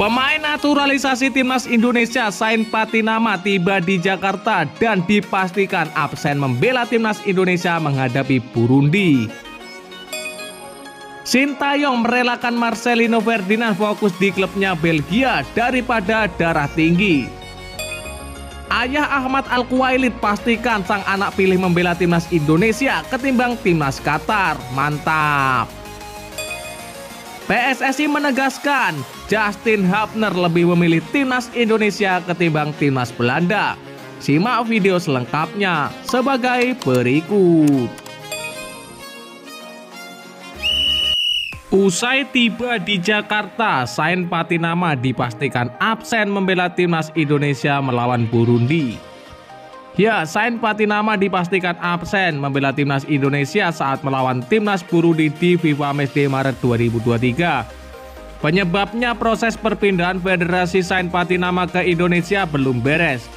Pemain naturalisasi timnas Indonesia Zain Patinama tiba di Jakarta dan dipastikan absen membela timnas Indonesia menghadapi Burundi. Sintayong merelakan Marcelino Ferdinand fokus di klubnya Belgia daripada darah tinggi. Ayah Ahmad Al-Kuwailid pastikan sang anak pilih membela timnas Indonesia ketimbang timnas Qatar. Mantap. PSSI menegaskan Justin Hubner lebih memilih timnas Indonesia ketimbang timnas Belanda. Simak video selengkapnya sebagai berikut. Usai tiba di Jakarta, Zain Patinama dipastikan absen membela timnas Indonesia melawan Burundi. Ya, Zain Patinama dipastikan absen membela timnas Indonesia saat melawan timnas Burundi di FIFA Matchday Maret 2023. Penyebabnya proses perpindahan Federasi Zain Patinama ke Indonesia belum beres.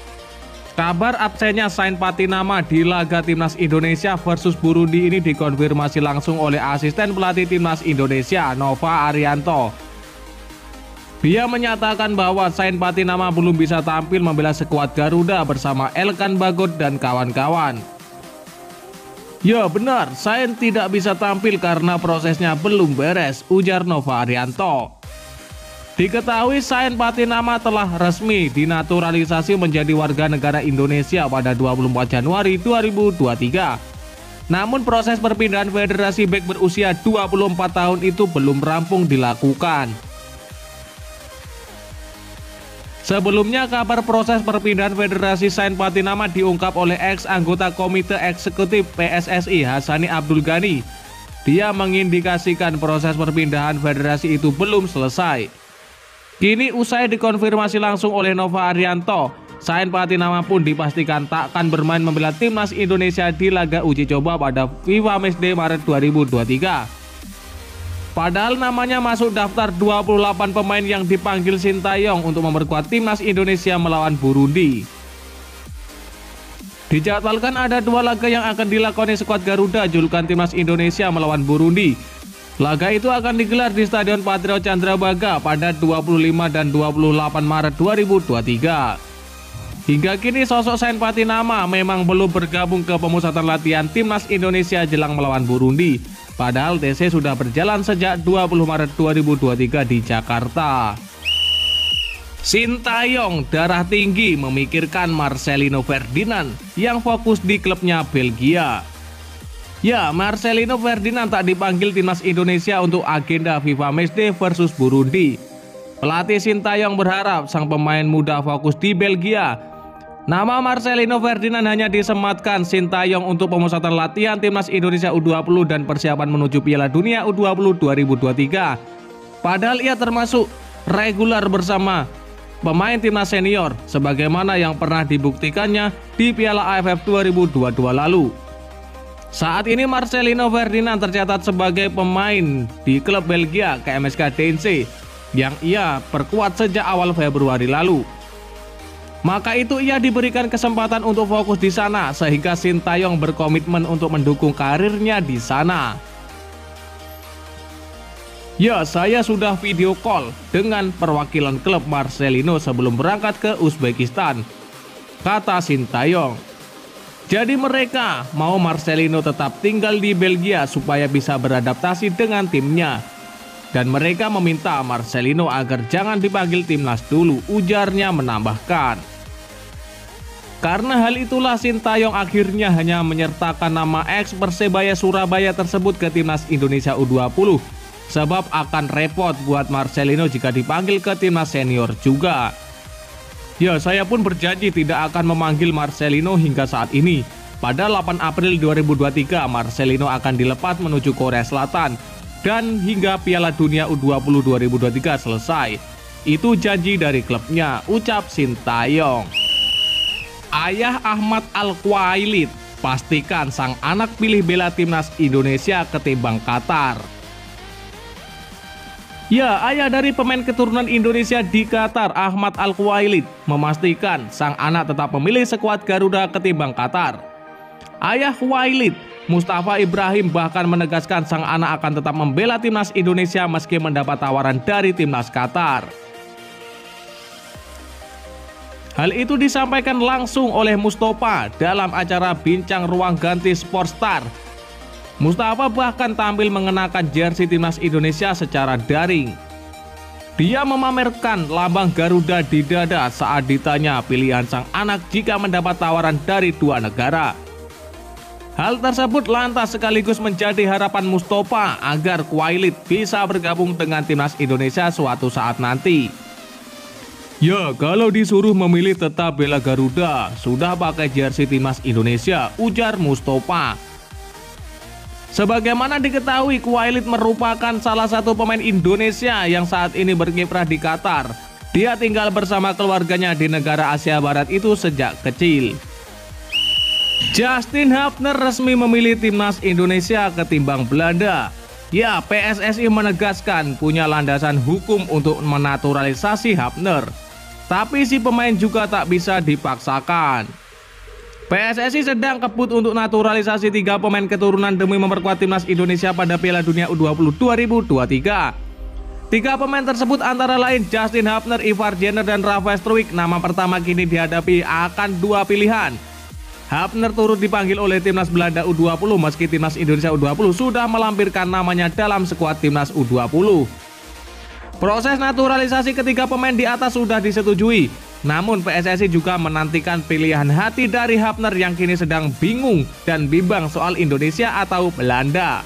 Kabar absennya Zain Patinama di laga timnas Indonesia versus Burundi ini dikonfirmasi langsung oleh asisten pelatih timnas Indonesia, Nova Arianto. Dia menyatakan bahwa Zain Patinama belum bisa tampil membela skuad Garuda bersama Elkan Bagot dan kawan-kawan. Ya benar, Zain tidak bisa tampil karena prosesnya belum beres, ujar Nova Arianto. Diketahui Zain Patinama telah resmi dinaturalisasi menjadi warga negara Indonesia pada 24 Januari 2023. Namun proses perpindahan federasi bek berusia 24 tahun itu belum rampung dilakukan. Sebelumnya kabar proses perpindahan Federasi Zain Patinama diungkap oleh ex-anggota Komite Eksekutif PSSI Hassani Abdul Ghani. Dia mengindikasikan proses perpindahan federasi itu belum selesai. Kini usai dikonfirmasi langsung oleh Nova Arianto, Zain Patinama pun dipastikan takkan bermain membela timnas Indonesia di laga uji coba pada FIFA Matchday Maret 2023. Padahal namanya masuk daftar 28 pemain yang dipanggil Sintayong untuk memperkuat timnas Indonesia melawan Burundi. Dijadwalkan ada 2 laga yang akan dilakoni skuad Garuda julukan timnas Indonesia melawan Burundi. Laga itu akan digelar di Stadion Patriot Candrabaga pada 25 dan 28 Maret 2023. Hingga kini sosok Zain Patinama memang belum bergabung ke pemusatan latihan timnas Indonesia jelang melawan Burundi. Padahal TC sudah berjalan sejak 20 Maret 2023 di Jakarta. Sintayong darah tinggi memikirkan Marcelino Ferdinand yang fokus di klubnya Belgia. Ya, Marcelino Ferdinand tak dipanggil timnas Indonesia untuk agenda FIFA Matchday versus Burundi. Pelatih Sintayong berharap sang pemain muda fokus di Belgia. Nama Marcelino Ferdinand hanya disematkan Sintayong untuk pemusatan latihan timnas Indonesia U20 dan persiapan menuju Piala Dunia U20 2023. Padahal ia termasuk reguler bersama pemain timnas senior sebagaimana yang pernah dibuktikannya di Piala AFF 2022 lalu. Saat ini Marcelino Ferdinand tercatat sebagai pemain di klub Belgia KMSK DNC yang ia perkuat sejak awal Februari lalu. Maka itu ia diberikan kesempatan untuk fokus di sana sehingga Sintayong berkomitmen untuk mendukung karirnya di sana. Ya, saya sudah video call dengan perwakilan klub Marcelino sebelum berangkat ke Uzbekistan, kata Sintayong. Jadi mereka mau Marcelino tetap tinggal di Belgia supaya bisa beradaptasi dengan timnya. Dan mereka meminta Marcelino agar jangan dipanggil timnas dulu, ujarnya menambahkan. Karena hal itulah Sintayong akhirnya hanya menyertakan nama ex Persebaya Surabaya tersebut ke timnas Indonesia U20. Sebab akan repot buat Marcelino jika dipanggil ke timnas senior juga. Ya, saya pun berjanji tidak akan memanggil Marcelino hingga saat ini. Pada 8 April 2023 Marcelino akan dilepas menuju Korea Selatan. Dan hingga Piala Dunia U20 2023 selesai. Itu janji dari klubnya, ucap Sintayong. Ayah Ahmad Al-Kuwailid pastikan sang anak pilih bela timnas Indonesia ketimbang Qatar. Ya, ayah dari pemain keturunan Indonesia di Qatar, Ahmad Al-Kuwailid, memastikan sang anak tetap memilih skuad Garuda ketimbang Qatar. Ayah Kuwailid, Mustafa Ibrahim, bahkan menegaskan sang anak akan tetap membela timnas Indonesia meski mendapat tawaran dari timnas Qatar. Hal itu disampaikan langsung oleh Mustafa dalam acara Bincang Ruang Ganti Sportstar. Mustafa bahkan tampil mengenakan jersey timnas Indonesia secara daring. Dia memamerkan lambang Garuda di dada saat ditanya pilihan sang anak jika mendapat tawaran dari dua negara. Hal tersebut lantas sekaligus menjadi harapan Mustafa agar Quailid bisa bergabung dengan timnas Indonesia suatu saat nanti. Ya, kalau disuruh memilih tetap bela Garuda, sudah pakai jersey timnas Indonesia, ujar Mustafa. Sebagaimana diketahui, Quailid merupakan salah satu pemain Indonesia yang saat ini berkiprah di Qatar. Dia tinggal bersama keluarganya di negara Asia Barat itu sejak kecil. Justin Hapner resmi memilih timnas Indonesia ketimbang Belanda. Ya, PSSI menegaskan punya landasan hukum untuk menaturalisasi Hapner. Tapi si pemain juga tak bisa dipaksakan. PSSI sedang kebut untuk naturalisasi 3 pemain keturunan demi memperkuat timnas Indonesia pada Piala Dunia U20 2023. 3 pemain tersebut antara lain Justin Hapner, Ivar Jenner, dan Rafael Struijk. Nama pertama kini dihadapi akan 2 pilihan. Hapner turut dipanggil oleh timnas Belanda U20 meski timnas Indonesia U20 sudah melampirkan namanya dalam skuad timnas U20. Proses naturalisasi ketiga pemain di atas sudah disetujui. Namun PSSI juga menantikan pilihan hati dari Hapner yang kini sedang bingung dan bimbang soal Indonesia atau Belanda.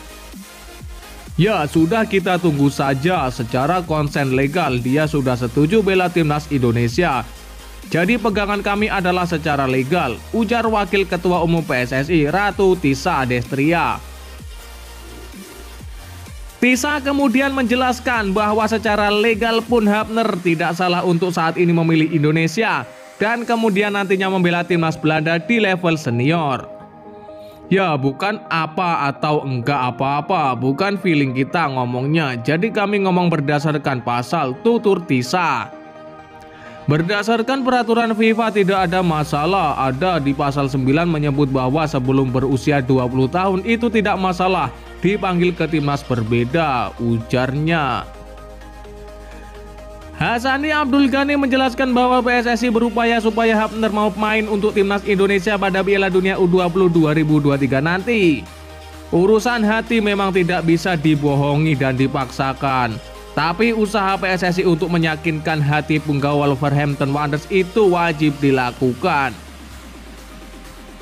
Ya, sudah kita tunggu saja. Secara konsen legal dia sudah setuju bela timnas Indonesia. Jadi pegangan kami adalah secara legal, ujar Wakil Ketua Umum PSSI Ratu Tisa Destria. Tisa kemudian menjelaskan bahwa secara legal pun Hapner tidak salah untuk saat ini memilih Indonesia dan kemudian nantinya membela timnas Belanda di level senior. Ya, bukan apa atau enggak apa-apa, bukan feeling kita ngomongnya, jadi kami ngomong berdasarkan pasal, tutur Tisa. Berdasarkan peraturan FIFA tidak ada masalah, ada di pasal 9 menyebut bahwa sebelum berusia 20 tahun itu tidak masalah dipanggil ke timnas berbeda, ujarnya. Hasani Abdul Ghani menjelaskan bahwa PSSI berupaya supaya Hapner mau main untuk timnas Indonesia pada Piala Dunia U20 2023 nanti. Urusan hati memang tidak bisa dibohongi dan dipaksakan. Tapi usaha PSSI untuk meyakinkan hati punggawa Wolverhampton Wanderers itu wajib dilakukan.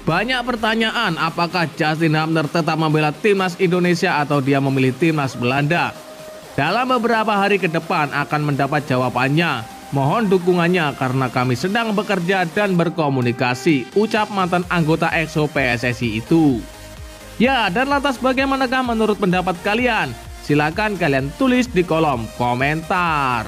Banyak pertanyaan, apakah Justin Hapner tetap membela timnas Indonesia atau dia memilih timnas Belanda? Dalam beberapa hari ke depan akan mendapat jawabannya. Mohon dukungannya karena kami sedang bekerja dan berkomunikasi, ucap mantan anggota EXO PSSI itu. Ya, dan lantas bagaimanakah menurut pendapat kalian? Silakan kalian tulis di kolom komentar.